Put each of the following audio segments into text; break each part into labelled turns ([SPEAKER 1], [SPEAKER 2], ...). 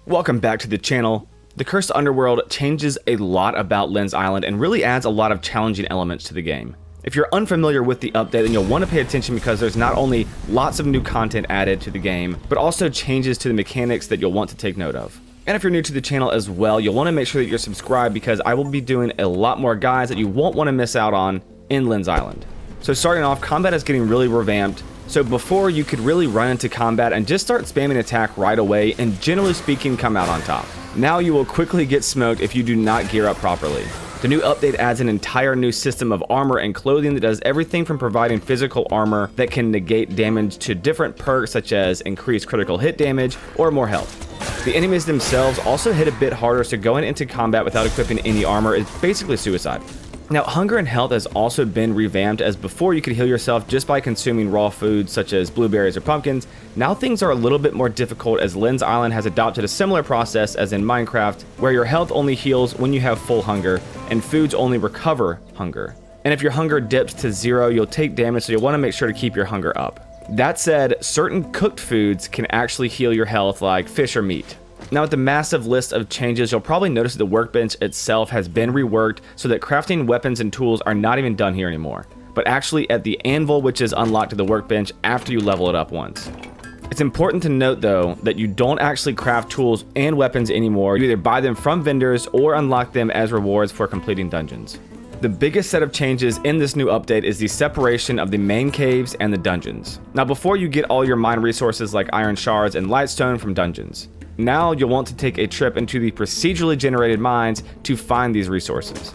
[SPEAKER 1] Welcome back to the channel. The Cursed Underworld changes a lot about Lynn's Island and really adds a lot of challenging elements to the game. If you're unfamiliar with the update, then you'll want to pay attention because there's not only lots of new content added to the game, but also changes to the mechanics that you'll want to take note of. And if you're new to the channel as well, you'll want to make sure that you're subscribed because I will be doing a lot more guides that you won't want to miss out on in Lynn's Island. So starting off, combat is getting really revamped. So before, you could really run into combat and just start spamming attack right away and generally speaking come out on top. Now you will quickly get smoked if you do not gear up properly. The new update adds an entire new system of armor and clothing that does everything from providing physical armor that can negate damage to different perks such as increased critical hit damage or more health. The enemies themselves also hit a bit harder, so going into combat without equipping any armor is basically suicide. Now, hunger and health has also been revamped, as before you could heal yourself just by consuming raw foods such as blueberries or pumpkins. Now things are a little bit more difficult as Lynn's Island has adopted a similar process as in Minecraft, where your health only heals when you have full hunger, and foods only recover hunger. And if your hunger dips to 0, you'll take damage, so you'll want to make sure to keep your hunger up. That said, certain cooked foods can actually heal your health, like fish or meat. Now, with the massive list of changes, you'll probably notice the workbench itself has been reworked so that crafting weapons and tools are not even done here anymore, but actually at the anvil, which is unlocked to the workbench after you level it up once. It's important to note though that you don't actually craft tools and weapons anymore. You either buy them from vendors or unlock them as rewards for completing dungeons. The biggest set of changes in this new update is the separation of the main caves and the dungeons. Now, before you get all your mine resources like iron shards and lightstone from dungeons. Now you'll want to take a trip into the procedurally generated mines to find these resources.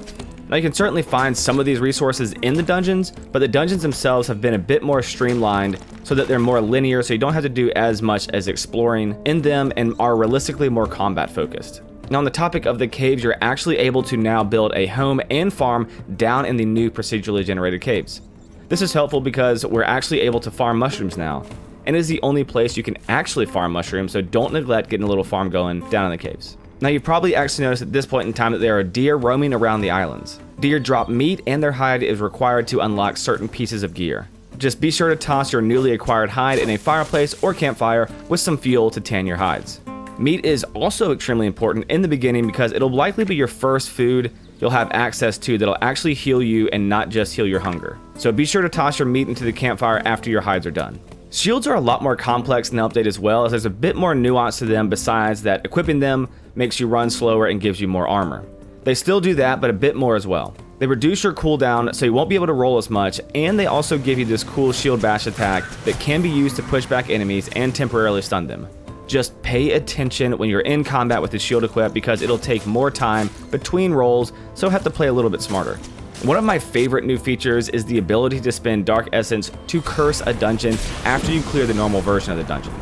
[SPEAKER 1] Now you can certainly find some of these resources in the dungeons, but the dungeons themselves have been a bit more streamlined so that they're more linear, so you don't have to do as much as exploring in them and are realistically more combat focused. Now on the topic of the caves, you're actually able to now build a home and farm down in the new procedurally generated caves. This is helpful because we're actually able to farm mushrooms now, and is the only place you can actually farm mushrooms, so don't neglect getting a little farm going down in the caves. Now you've probably actually noticed at this point in time that there are deer roaming around the islands. Deer drop meat and their hide is required to unlock certain pieces of gear. Just be sure to toss your newly acquired hide in a fireplace or campfire with some fuel to tan your hides. Meat is also extremely important in the beginning because it'll likely be your first food you'll have access to that'll actually heal you and not just heal your hunger. So be sure to toss your meat into the campfire after your hides are done. Shields are a lot more complex in the update as well, as there's a bit more nuance to them besides that equipping them makes you run slower and gives you more armor. They still do that, but a bit more as well. They reduce your cooldown so you won't be able to roll as much, and they also give you this cool shield bash attack that can be used to push back enemies and temporarily stun them. Just pay attention when you're in combat with the shield equipped because it'll take more time between rolls, so have to play a little bit smarter. One of my favorite new features is the ability to spend Dark Essence to curse a dungeon after you clear the normal version of the dungeon.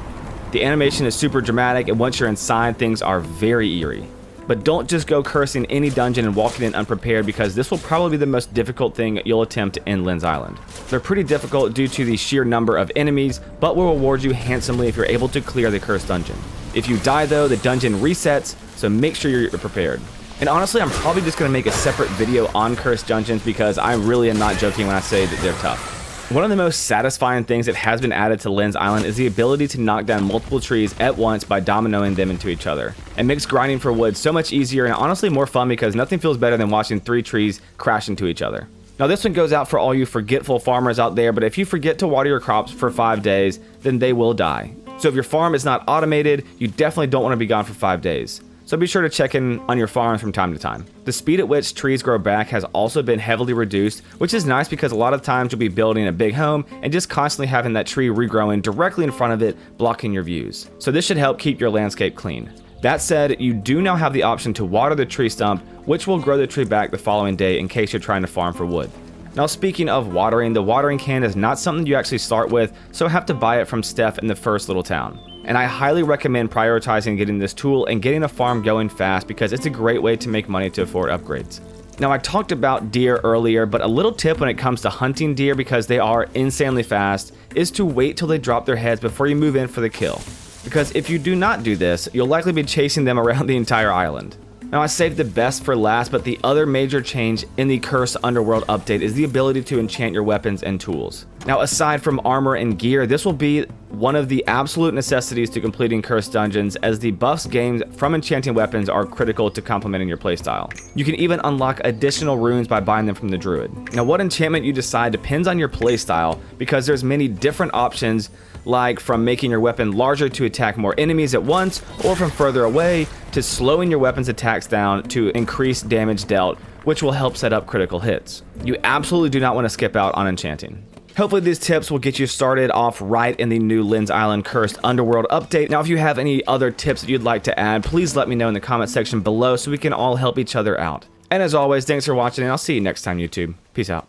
[SPEAKER 1] The animation is super dramatic, and once you're inside, things are very eerie. But don't just go cursing any dungeon and walking in unprepared because this will probably be the most difficult thing you'll attempt in Lynn's Island. They're pretty difficult due to the sheer number of enemies, but will reward you handsomely if you're able to clear the cursed dungeon. If you die though, the dungeon resets, so make sure you're prepared. And honestly, I'm probably just going to make a separate video on cursed dungeons because I really am not joking when I say that they're tough. One of the most satisfying things that has been added to Lynn's Island is the ability to knock down multiple trees at once by dominoing them into each other. It makes grinding for wood so much easier and honestly more fun because nothing feels better than watching 3 trees crash into each other. Now this one goes out for all you forgetful farmers out there, but if you forget to water your crops for 5 days, then they will die. So if your farm is not automated, you definitely don't want to be gone for 5 days. So be sure to check in on your farms from time to time. The speed at which trees grow back has also been heavily reduced, which is nice because a lot of times you'll be building a big home and just constantly having that tree regrowing directly in front of it, blocking your views. So this should help keep your landscape clean. That said, you do now have the option to water the tree stump, which will grow the tree back the following day in case you're trying to farm for wood. Now speaking of watering, the watering can is not something you actually start with, so have to buy it from Steph in the first little town. And I highly recommend prioritizing getting this tool and getting a farm going fast because it's a great way to make money to afford upgrades. Now I talked about deer earlier, but a little tip when it comes to hunting deer because they are insanely fast is to wait till they drop their heads before you move in for the kill. Because if you do not do this, you'll likely be chasing them around the entire island. Now, I saved the best for last, but the other major change in the Cursed Underworld update is the ability to enchant your weapons and tools. Now, aside from armor and gear, this will be one of the absolute necessities to completing Cursed Dungeons, as the buffs gained from enchanting weapons are critical to complementing your playstyle. You can even unlock additional runes by buying them from the Druid. Now, what enchantment you decide depends on your playstyle, because there's many different options, like from making your weapon larger to attack more enemies at once, or from further away to slowing your weapon's attacks down to increase damage dealt, which will help set up critical hits. You absolutely do not want to skip out on enchanting. Hopefully these tips will get you started off right in the new Lynn's Island Cursed Underworld update. Now, if you have any other tips that you'd like to add, please let me know in the comment section below so we can all help each other out. And as always, thanks for watching, and I'll see you next time, YouTube. Peace out.